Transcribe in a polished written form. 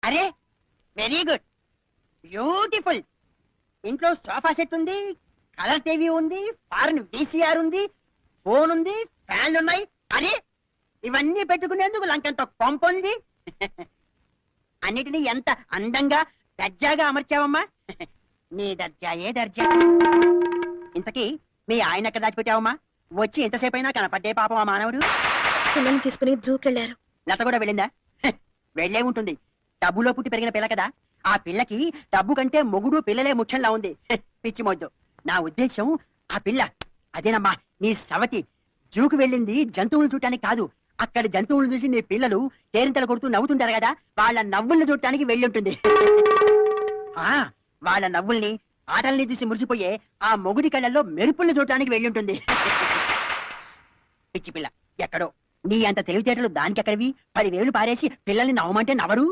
అరే very good, beautiful. ఇంట్లో sofa set ఉంది, కలర్ టీవీ ఉంది, ఫారెన్ VCR ఉంది, ఫోన్ ఉంది, ఫ్యాన్లు ఉన్నాయి. అరే ఇవన్నీ పెట్టుకునేందుకు లంకంత కొంప ఉంది. అన్నిటినీ ఎంత అందంగా దర్జాగా అమర్చావమ్మా. నీ దర్జా ఏ దర్జా. ఇంతకీ మీ ఆయన ఎక్కడ దాచిపెట్టావమ్మా? వచ్చి ఎంతసేపు అయినా కనపడ్డే పాపం ఆ మానవుడు. పిల్లల్ని తీసుకుని జూకెళ్లారు. లత కూడా వెళ్ళిందా? వెళ్ళే ఉంటుంది, డబ్బులో పుట్టి పెరిగిన పిల్ల కదా. ఆ పిల్లకి డబ్బు కంటే మొగుడు పిల్లలే ముఖ్యంలా ఉంది. పిచ్చి మొద్దు. నా ఉద్దేశం ఆ పిల్ల అదేనమ్మా నీ సవతి జూకు వెళ్ళింది జంతువులు చూడటానికి కాదు. అక్కడ జంతువులు చూసి నీ పిల్లలు కేరింతలు కొడుతూ నవ్వుతుంటారు కదా, వాళ్ళ నవ్వుల్ని చూడటానికి వెళ్ళుంటుంది. వాళ్ళ నవ్వుల్ని ఆటల్ని చూసి మురిసిపోయే ఆ మొగుడి కళ్ళల్లో మెరుపుల్ని చూడటానికి వెళ్ళుంటుంది. పిచ్చి పిల్ల ఎక్కడో. నీ అంత తెలివితేటలు దానికి ఎక్కడివి? 10,000 పారేసి పిల్లల్ని నవ్వమంటే నవరు.